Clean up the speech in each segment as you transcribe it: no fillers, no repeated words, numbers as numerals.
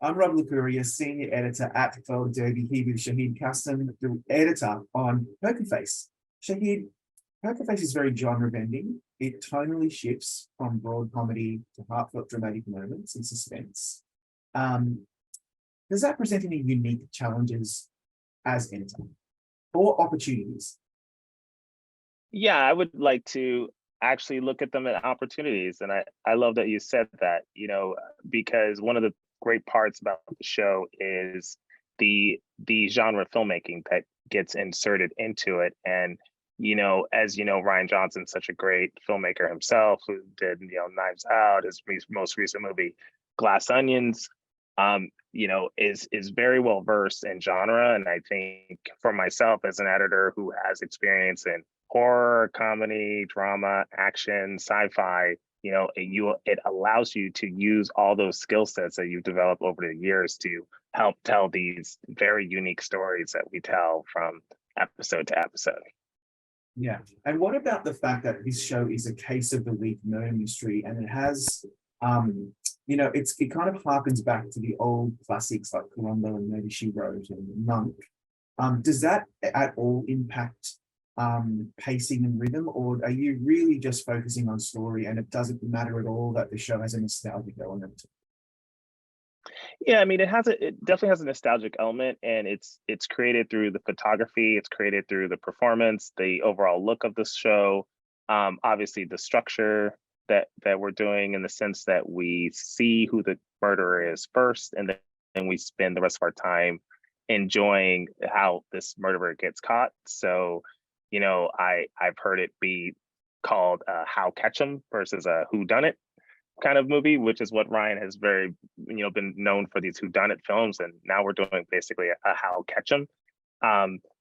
I'm Rob Licuria, senior editor at Felder Derby, here with Shaheed Qaasim, the editor on Poker Face. Shaheed, Poker Face is very genre bending. It tonally shifts from broad comedy to heartfelt dramatic moments and suspense. Um, does that present any unique challenges as editor or opportunities? Yeah, I would like to actually look at them as opportunities. And I love that you said that, because one of the great parts about the show is the genre filmmaking that gets inserted into it. And, as you know, Ryan Johnson's such a great filmmaker himself who did, Knives Out, his most recent movie, Glass Onions, is very well versed in genre. And I think for myself as an editor who has experience in horror, comedy, drama, action, sci-fi, it allows you to use all those skill sets that you've developed over the years to help tell these very unique stories that we tell from episode to episode. Yeah. And what about the fact that this show is a case of the week murder mystery and it has it kind of harkens back to the old classics like Columbo and Murder She Wrote and Monk. Does that at all impact pacing and rhythm, or are you really just focusing on story and it doesn't matter at all that the show has a nostalgic element? Yeah, I mean, it definitely has a nostalgic element, and it's created through the photography, it's created through the performance, the overall look of the show, obviously the structure that we're doing in the sense that we see who the murderer is first, and then we spend the rest of our time enjoying how this murderer gets caught. So, I've heard it be called "How Catch 'Em" versus a "Who Done It" kind of movie, which is what Ryan has very, been known for, these whodunit films, and now we're doing basically a how catch 'em.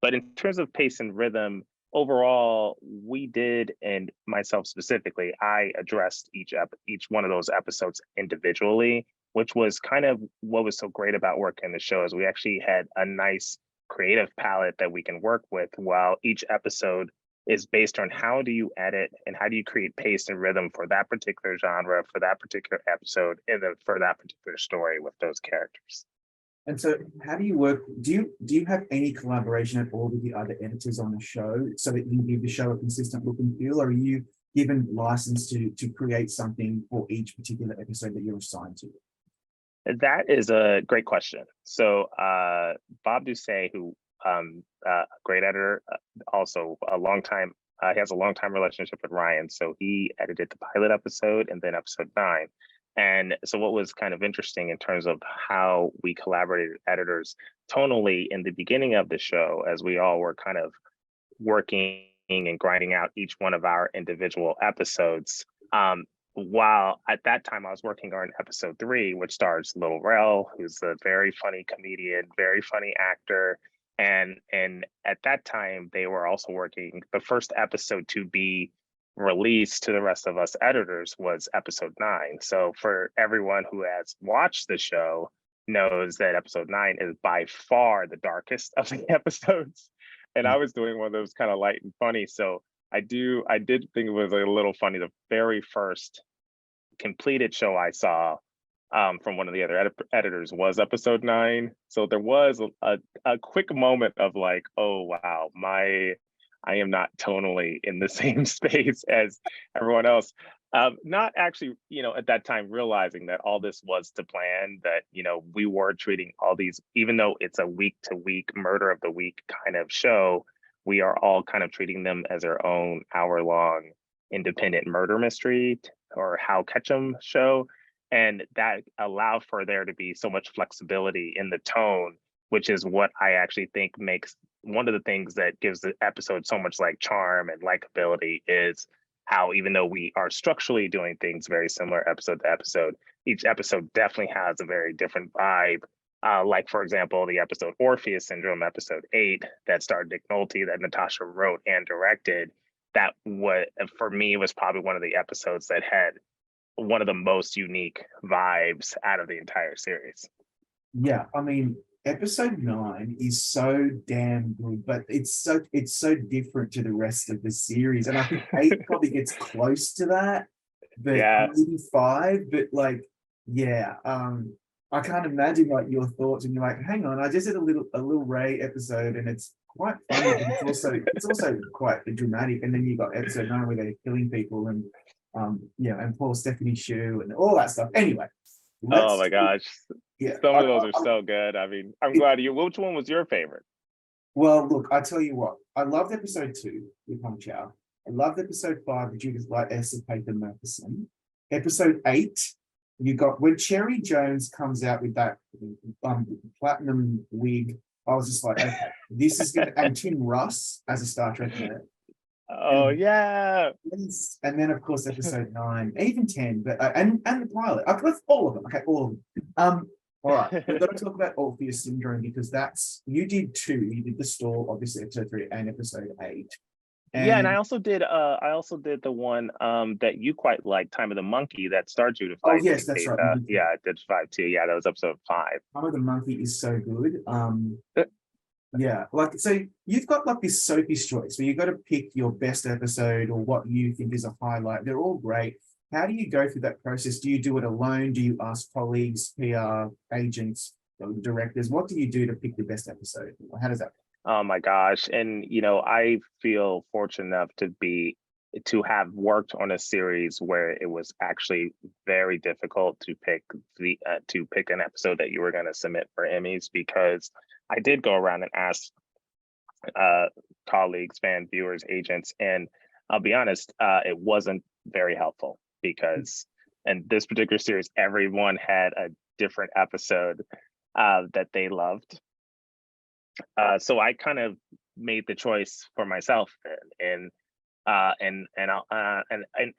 But in terms of pace and rhythm, overall, we did, and myself specifically, I addressed each one of those episodes individually, which was kind of what was so great about working the show is we actually had a nice creative palette that we can work with while each episode is based on how do you edit and how do you create pace and rhythm for that particular genre, for that particular episode, and then for that particular story with those characters. And so how do you work? Do you have any collaboration at all with the other editors on the show so that you can give the show a consistent look and feel? Or are you given license to create something for each particular episode that you're assigned to? That is a great question. So Bob Doucet, who a great editor, also a long time. He has a long time relationship with Ryan, so he edited the pilot episode and then episode 9. And so, what was kind of interesting in terms of how we collaborated editors tonally in the beginning of the show, as we all were kind of working and grinding out each one of our individual episodes. While at that time I was working on episode 3, which stars Lil Rel, who's a very funny comedian, very funny actor. And at that time, they were also working. The first episode to be released to the rest of us editors was episode 9. So for everyone who has watched the show knows that episode 9 is by far the darkest of the episodes. And I was doing one of those kind of light and funny. So I did think it was a little funny. The very first completed show I saw from one of the other editors was episode 9. So there was a quick moment of like, oh wow, I am not tonally in the same space as everyone else. Not actually, at that time realizing that all this was to plan, that, we were treating all these, even though it's a week to week murder of the week kind of show, we are all kind of treating them as their own hour-long independent murder mystery or how catch 'em show. And that allowed for there to be so much flexibility in the tone, which is what I actually think makes one of the things that gives the episode so much like charm and likability is how, even though we are structurally doing things very similar episode to episode, each episode definitely has a very different vibe. Like, for example, the episode Orpheus Syndrome, episode 8, that starred Nick Nolte, that Natasha wrote and directed, that for me was probably one of the episodes that had one of the most unique vibes out of the entire series. Yeah, I mean, episode 9 is so damn good, but it's so different to the rest of the series. And I think 8 probably gets close to that, but Yeah. maybe 5, but like, yeah. I can't imagine like your thoughts, and you're like, hang on, I just did a little Ray episode, and it's quite funny, but it's also quite dramatic. And then you got episode 9 where they're killing people, and and Paul Stephanie Shu and all that stuff. Anyway, Oh let's my gosh, yeah. some of those are so good. I mean, I'm glad you. Which one was your favorite? Well, look, I tell you what, I loved episode 2 with Hong Chow. I loved episode 5 with Judith Light, Esther Paper Murchison. Episode 8, you got when Cherry Jones comes out with that platinum wig. I was just like, okay, this is good. And Tim Russ as a Star Trek nerd. Oh yeah. And then of course episode 9, even 10, but and the pilot. Let's all of them. Okay, all of them. All right, we're going to talk about Orpheus Syndrome because you did 2. You did the stall, obviously episode 3 and episode 8. Yeah, and I also did the one that you quite liked, Time of the Monkey, that starred Judith Oh Light. yes, that's right. Yeah, I did 5 too. Yeah, that was episode 5. Time of the Monkey is so good. Yeah, like so you've got like this Sophie's Choice where you've got to pick your best episode or what you think is a highlight. They're all great. How do you go through that process? Do you do it alone? Do you ask colleagues, PR, agents, directors? What do you do to pick the best episode? How does that? Oh my gosh. And I feel fortunate enough to have worked on a series where it was actually very difficult to pick an episode that you were going to submit for Emmys, because I did go around and ask colleagues, fan viewers, agents, and I'll be honest, it wasn't very helpful because in this particular series, everyone had a different episode that they loved. So I kind of made the choice for myself, and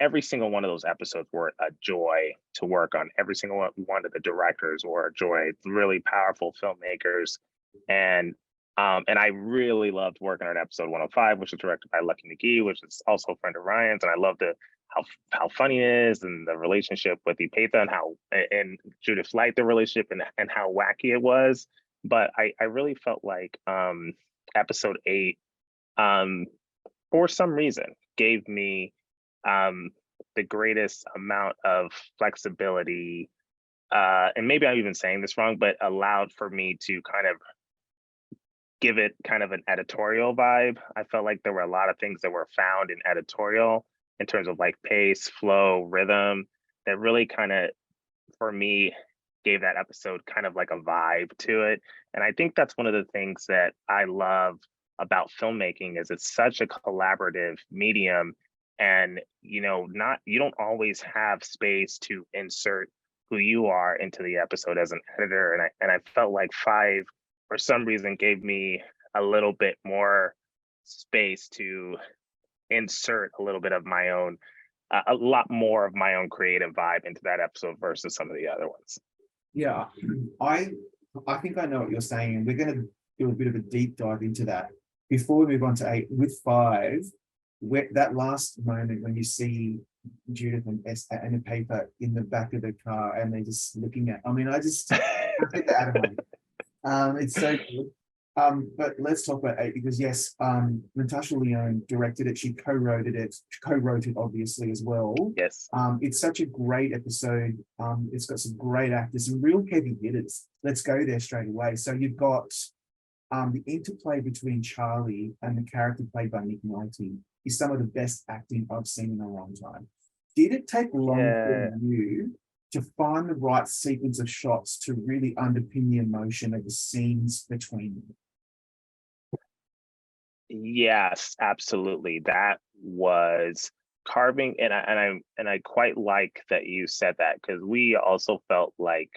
every single one of those episodes were a joy to work on. Every single one of the directors were a joy, really powerful filmmakers, and I really loved working on episode 105, which was directed by Lucky McGee, which is also a friend of Ryan's, and I loved how funny it is, and the relationship with Ipetha and Judith Light, the relationship, and how wacky it was. But I really felt like episode 8, for some reason, gave me the greatest amount of flexibility, and maybe I'm even saying this wrong, but allowed for me to kind of give it kind of an editorial vibe. I felt like there were a lot of things that were found in editorial in terms of like pace, flow, rhythm, that really kind of, for me, gave that episode kind of like a vibe to it. And I think that's one of the things that I love about filmmaking is it's such a collaborative medium, and you don't always have space to insert who you are into the episode as an editor. And I felt like 5 for some reason gave me a little bit more space to insert a little bit of my own, a lot more of my own creative vibe into that episode versus some of the other ones. Yeah, I think I know what you're saying, and we're going to do a bit of a deep dive into that. Before we move on to 8, with 5, that last moment when you see Judith and Esther and a paper in the back of the car, and they're just looking at. I mean, I get that out of my. It's so good. But let's talk about 8 because yes, Natasha Lyonne directed it. She co-wrote it obviously as well. Yes. It's such a great episode. It's got some great actors, some real heavy hitters. Let's go there straight away. So you've got the interplay between Charlie and the character played by Nick Nolte is some of the best acting I've seen in a long time. Did it take long for you to find the right sequence of shots to really underpin the emotion of the scenes between them? Yes, absolutely. That was carving, and I quite like that you said that, because we also felt like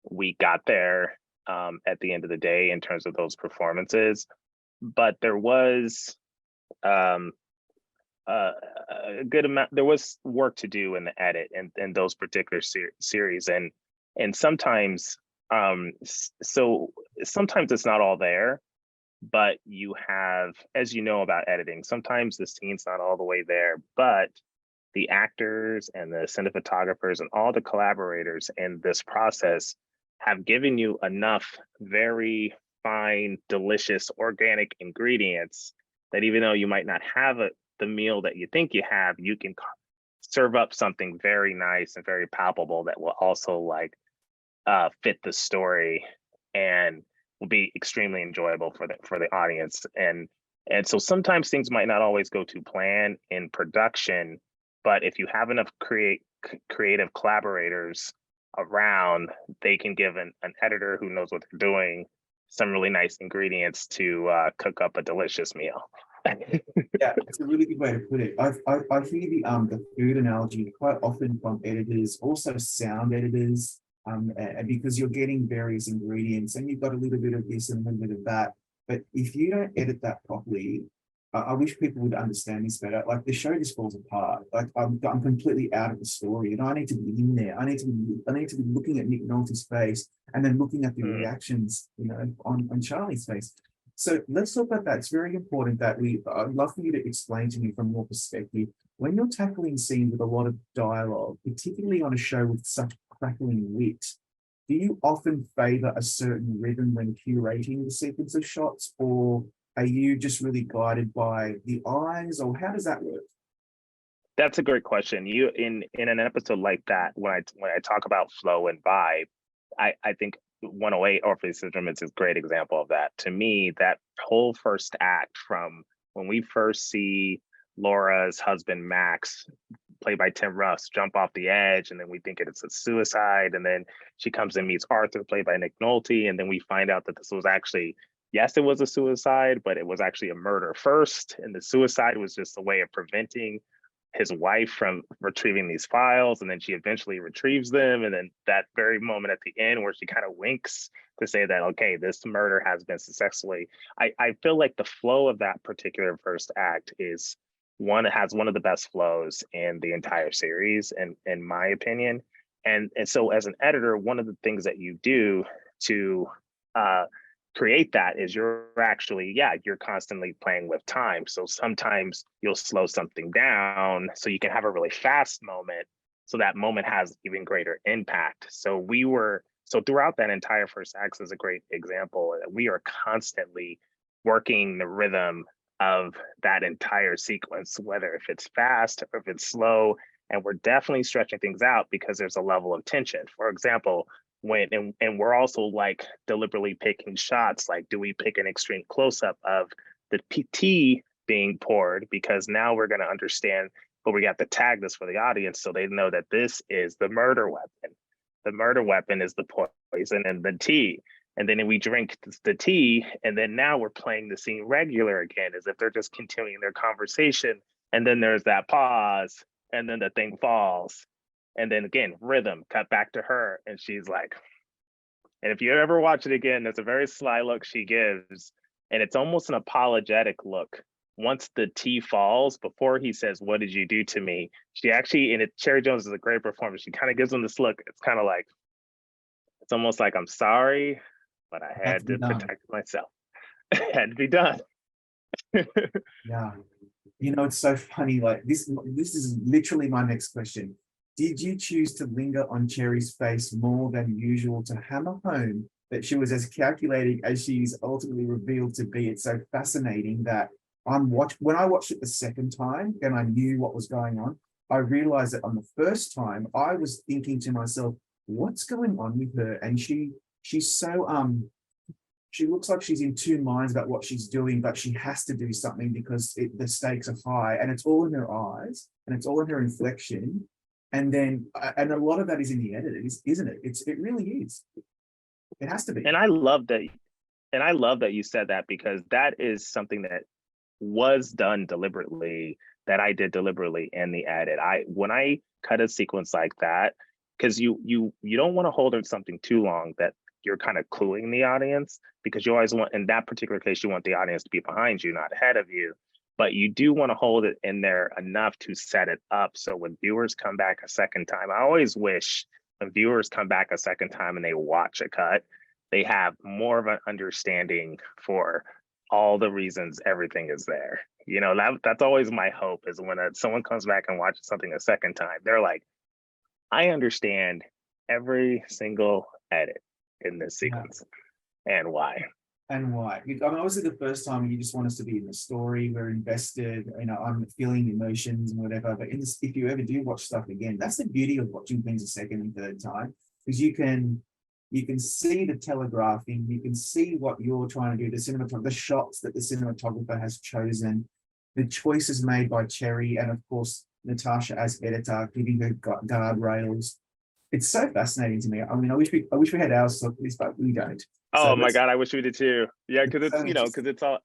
we got there at the end of the day in terms of those performances, but there was a good amount. There was work to do in the edit and those particular series, and sometimes so sometimes it's not all there. But you have, as you know about editing, sometimes the scene's not all the way there, but the actors and the cinematographers and all the collaborators in this process have given you enough very fine, delicious, organic ingredients that even though you might not have the meal that you think you have, you can serve up something very nice and very palpable that will also like fit the story and will be extremely enjoyable for the audience. And so sometimes things might not always go to plan in production, but if you have enough creative collaborators around, they can give an editor who knows what they're doing some really nice ingredients to cook up a delicious meal. Yeah, it's a really good way to put it. I hear the food analogy quite often from editors, also sound editors, and because you're getting various ingredients and you've got a little bit of this and a little bit of that. But if you don't edit that properly, I wish people would understand this better. Like the show just falls apart. Like I'm completely out of the story, and I need to be in there. I need to be looking at Nick Nolte's face and then looking at the reactions, on Charlie's face. So let's talk about that. It's very important that I'd love for you to explain to me from your perspective, when you're tackling scenes with a lot of dialogue, particularly on a show with such crackling wit, do you often favor a certain rhythm when curating the sequence of shots, or are you just really guided by the eyes, or how does that work? That's a great question. You in an episode like that, when I talk about flow and vibe, I think 108 Orpheus Syndrome is a great example of that. To me, that whole first act, from when we first see Laura's husband Max, played by Tim Russ, jump off the edge, and then we think it's a suicide, and then she comes and meets Arthur, played by Nick Nolte, and then we find out that this was actually, yes, it was a suicide, but it was actually a murder first, and the suicide was just a way of preventing his wife from retrieving these files, and then she eventually retrieves them, and then that very moment at the end where she kind of winks to say that, okay, this murder has been successfully, I feel like the flow of that particular first act is has one of the best flows in the entire series, and in my opinion. And so as an editor, one of the things that you do to create that is you're actually, you're constantly playing with time. So sometimes you'll slow something down so you can have a really fast moment, so that moment has even greater impact. So throughout that entire first act is a great example that we are constantly working the rhythm of that entire sequence, whether if it's fast or if it's slow, and we're definitely stretching things out because there's a level of tension. For example, and we're also like deliberately picking shots, like, do we pick an extreme close-up of the tea being poured, because now we're going to understand, but we got to tag this for the audience so they know that this is the murder weapon. The murder weapon is the poison and the tea. And then we drink the tea, and then now we're playing the scene regular again, as if they're just continuing their conversation. And then there's that pause, and then the thing falls. And then again, rhythm, cut back to her, and she's like, and if you ever watch it again, there's a very sly look she gives, and it's almost an apologetic look. Once the tea falls, before he says, "What did you do to me?" She actually, and Cherry Jones is a great performer. She kind of gives him this look. It's kind of like, it's almost like, I'm sorry, but I had to protect myself. It had to be done. Yeah. It's so funny. Like this is literally my next question. Did you choose to linger on Cherry's face more than usual to hammer home that she was as calculating as she's ultimately revealed to be? It's so fascinating that when I watched it the second time and I knew what was going on, I realized that on the first time I was thinking to myself, what's going on with her? And she's so she looks like she's in two minds about what she's doing, but she has to do something because the stakes are high, and it's all in her eyes and it's all in her inflection. And then, and a lot of that is in the edit, isn't it? It really is. It has to be. And I love that. And I love that you said that, because that is something that was done deliberately, that I did deliberately in the edit. When I cut a sequence like that, because you don't want to hold on something too long that you're kind of cluing the audience, because you always want, in that particular case, you want the audience to be behind you, not ahead of you. But you do want to hold it in there enough to set it up. So when viewers come back a second time, I always wish when viewers come back a second time and they watch a cut, they have more of an understanding for all the reasons everything is there. That's always my hope, is when someone comes back and watches something a second time, they're like, I understand every single edit in this sequence and why. And why? I mean, obviously, the first time you just want us to be in the story, we're invested, I'm feeling emotions and whatever. But if you ever do watch stuff again, that's the beauty of watching things a second and third time, because you can You can see the telegraphing, you can see what you're trying to do, the shots that the cinematographer has chosen, the choices made by Cherry, and of course, Natasha as editor, giving her guardrails. It's so fascinating to me. I mean, I wish we had hours to talk this, but we don't. So Oh my God, I wish we did too. Yeah, because it's it's, so because interesting. it's all,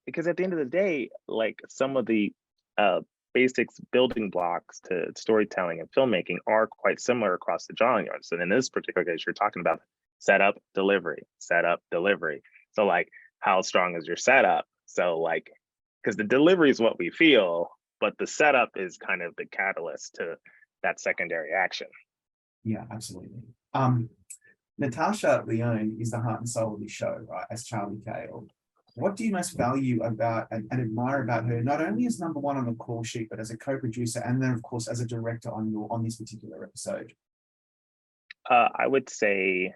because at the end of the day, like some of the uh basics building blocks to storytelling and filmmaking are quite similar across the genres. And in this particular case, you're talking about setup, delivery, setup, delivery. So like, how strong is your setup? So like, because the delivery is what we feel, but the setup is kind of the catalyst to that secondary action. Yeah, absolutely. Natasha Lyonne is the heart and soul of the show, right? As Charlie Cale. What do you most value about and admire about her, not only as number one on the call sheet, but as a co-producer and then of course as a director on this particular episode? I would say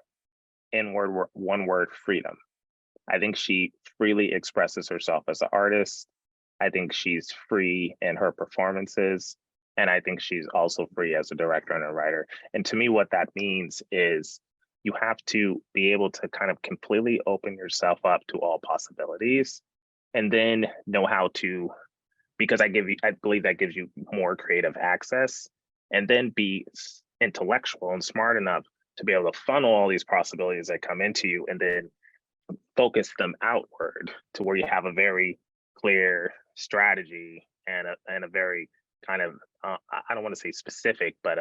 in one word, freedom. I think she freely expresses herself as an artist. I think she's free in her performances. And I think she's also free as a director and a writer. And to me, what that means is you have to be able to kind of completely open yourself up to all possibilities and then know how to, because I believe that gives you more creative access, and then be intellectual and smart enough to be able to funnel all these possibilities that come into you and then focus them outward to where you have a very clear strategy and a very kind of I don't want to say specific, but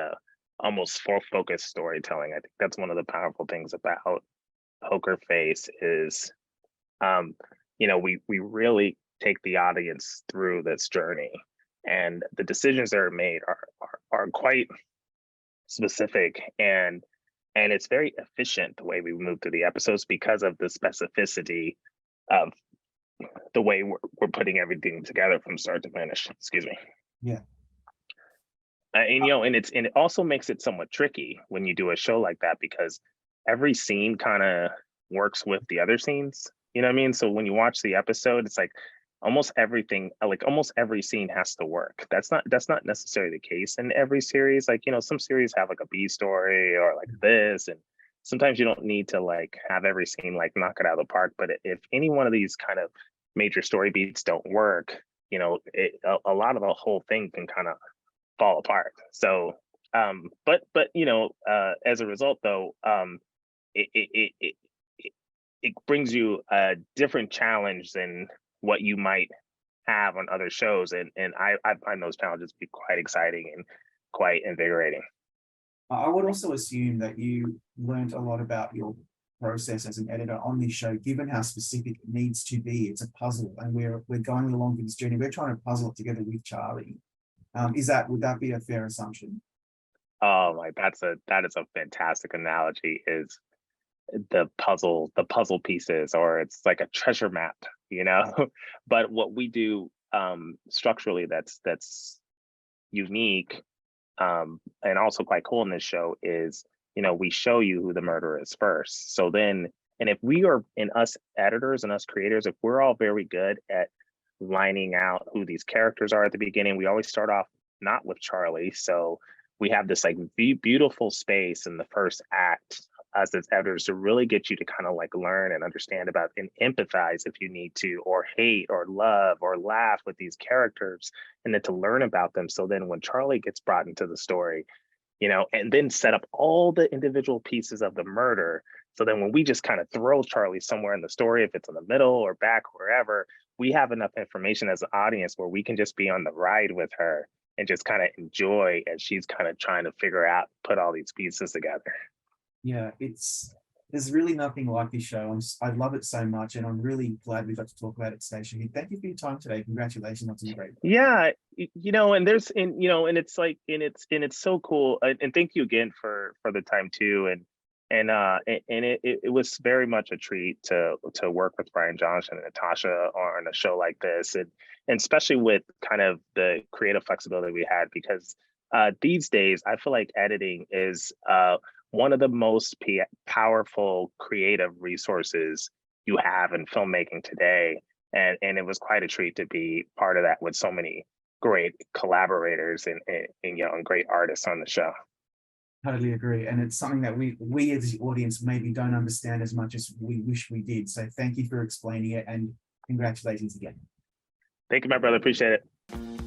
almost full focused storytelling. I think that's one of the powerful things about Poker Face is um, we really take the audience through this journey, and the decisions that are made are quite specific, and it's very efficient the way we move through the episodes because of the specificity of the way we're putting everything together from start to finish. Excuse me. Yeah. And it also makes it somewhat tricky when you do a show like that because every scene kind of works with the other scenes. You know what I mean? So when you watch the episode, it's like almost everything, like almost every scene has to work. That's not necessarily the case in every series. Like, some series have like a B story or like this, and sometimes you don't need to like have every scene like knock it out of the park. But if any one of these kind of major story beats don't work, a lot of the whole thing can kind of fall apart. So, as a result, though, it it it it, it brings you a different challenge than what you might have on other shows, and I find those challenges to be quite exciting and quite invigorating. I would also assume that you learned a lot about your process as an editor on this show, given how specific it needs to be. It's a puzzle, and we're going along with this journey. We're trying to puzzle it together with Charlie. Would that be a fair assumption? Oh my, that is a fantastic analogy. Is the puzzle pieces, or it's like a treasure map, you know. But what we do structurally that's unique and also quite cool in this show is, we show you who the murderer is first. So then, and if we are, in us editors and us creators, if we're all very good at lining out who these characters are at the beginning, we always start off not with Charlie. So we have this like beautiful space in the first act us as editors to really get you to kind of like learn and understand about and empathize if you need to, or hate or love or laugh with these characters, and then to learn about them. So then when Charlie gets brought into the story, and then set up all the individual pieces of the murder. So then when we just kind of throw Charlie somewhere in the story, if it's in the middle or back, wherever, we have enough information as an audience where we can just be on the ride with her and just kind of enjoy as she's kind of trying to figure out, put all these pieces together. Yeah, there's really nothing like this show. I love it so much, and I'm really glad we got to talk about it today, Shaheed. Thank you for your time today. Congratulations on some great work. Yeah, and there's and it's like and it's so cool. And thank you again for the time too. And it was very much a treat to work with Brian Johnson and Natasha on a show like this, and especially with kind of the creative flexibility we had, because these days I feel like editing is one of the most powerful creative resources you have in filmmaking today. And it was quite a treat to be part of that with so many great collaborators and great artists on the show. Totally agree. And it's something that we as the audience maybe don't understand as much as we wish we did. So thank you for explaining it, and congratulations again. Thank you, my brother. Appreciate it.